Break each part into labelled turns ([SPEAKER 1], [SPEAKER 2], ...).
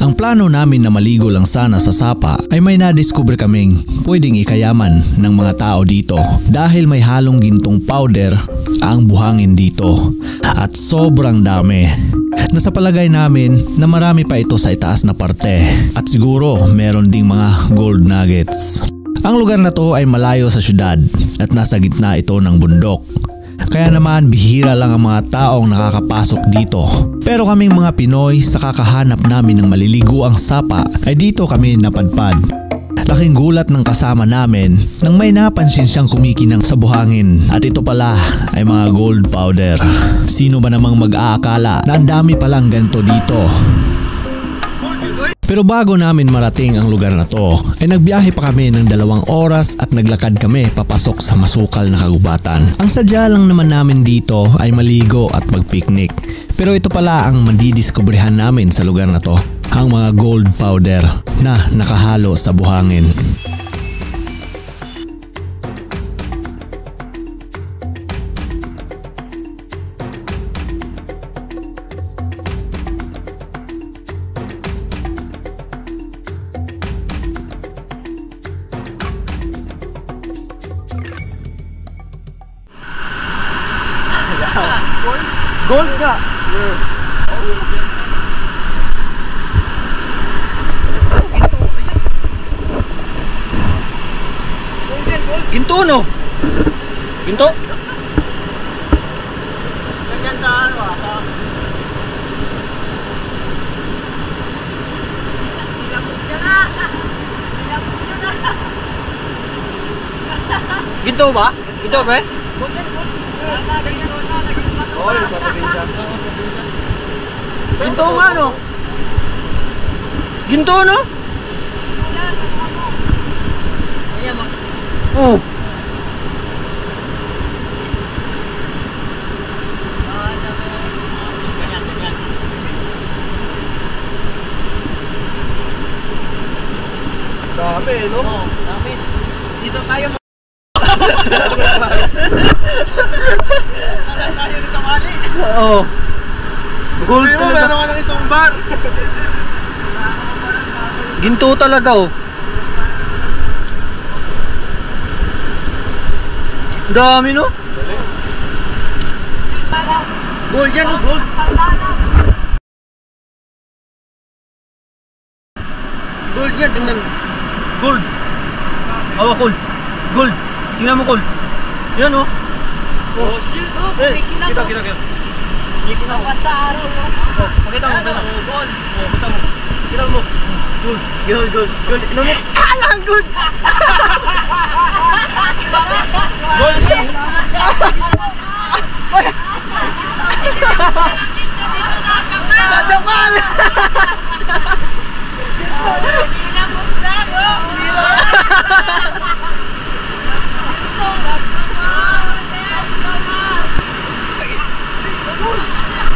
[SPEAKER 1] Ang plano namin na maligo lang sana sa sapa ay may nadiskubre kaming pwedeng ikayaman ng mga tao dito dahil may halong gintong powder ang buhangin dito at sobrang dami. Nasa palagay namin na marami pa ito sa itaas na parte at siguro meron ding mga gold nuggets. Ang lugar na to ay malayo sa syudad at nasa gitna ito ng bundok. Kaya naman bihira lang ang mga taong nakakapasok dito. Pero kaming mga Pinoy sa kakahanap namin ng maliliguang sapa ay dito kami napadpad. Laking gulat ng kasama namin nang may napansin siyang kumikinang sa buhangin at ito pala ay mga gold powder. Sino ba namang mag-aakala na ang dami palang ganito dito? Pero bago namin marating ang lugar na to, ay nagbiyahe pa kami ng 2 oras at naglakad kami papasok sa masukal na kagubatan. Ang sadya lang naman namin dito ay maligo at magpiknik. Pero ito pala ang madidiskubrihan namin sa lugar na to, ang mga gold powder na nakahalo sa buhangin.
[SPEAKER 2] Gold ka. Ginto no? Ginto? Ganyan sa ano sa Ginto ba? Ginto ba? Oh, sa probinsya. Ginto nga no? Ginto no? Oh. Dami no? Oh, dami. Dito tayo. Tayo ni Kamali. Oo. Gold talaga. Meron ka ng isang bar. Ginto talaga oh. Dami no? Gold yan oh, gold. Gold yan, tingnan. Gold. Awa, gold. Gold. Tingnan mo gold. Yan oh. Oh, shield oh. Kita. Kita mo. Sa araw no. Oh, pakita mo. Gold. Oh, pakita mo. Kita mo. Gold. Gold. Inunit. Alang gold. Gold. Japan.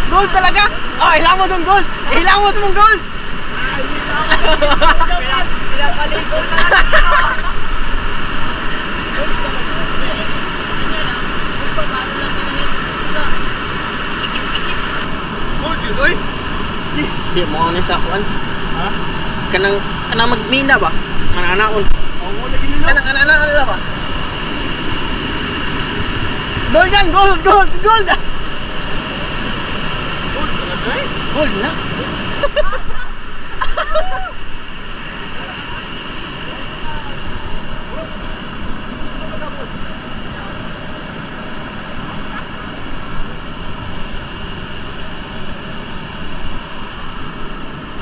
[SPEAKER 2] Gold talaga? Oh, hilang mo dong gold. Hilang mo dong gold. Pinapaligo na. Gold yun, oy. Di mo ano sa kuan. Ha? Kanang magmina ba? Ana-anaon. Oo, lagi nila. Ana-anaon nila ba? Gold yan, gold. Gold talaga eh. Gold na.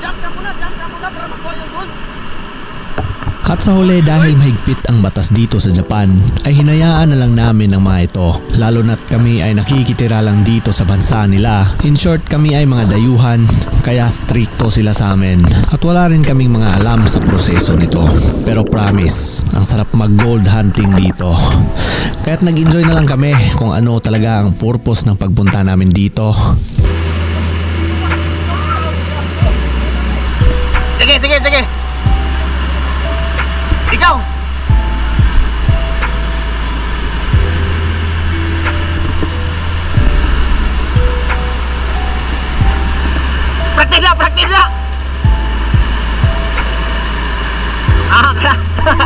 [SPEAKER 2] Jump ka muna para makuha yung gold.
[SPEAKER 1] At sa huli dahil mahigpit ang batas dito sa Japan ay hinayaan na lang namin ang mga ito, lalo na't kami ay nakikitira lang dito sa bansa nila. In short, kami ay mga dayuhan kaya stricto sila sa amin at wala rin kaming mga alam sa proseso nito. Pero promise, ang sarap mag gold hunting dito. Kaya't nag-enjoy na lang kami kung ano talaga ang purpose ng pagpunta namin dito.
[SPEAKER 2] Sige. Ikaw! Praktis na! Okay.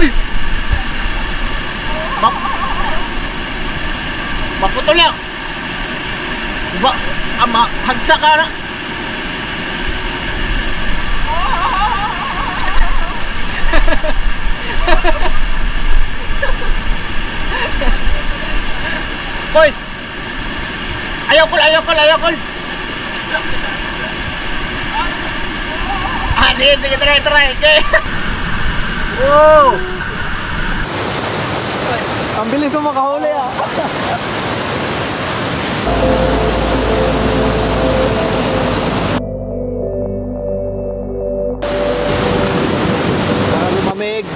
[SPEAKER 2] Uy! Maputol yan! Diba? Hagsa ka na! Boy! Ayaw kol! Sige, try! Okay! Wow!
[SPEAKER 1] Ang bilis mo makahuli ah. Para lumamig.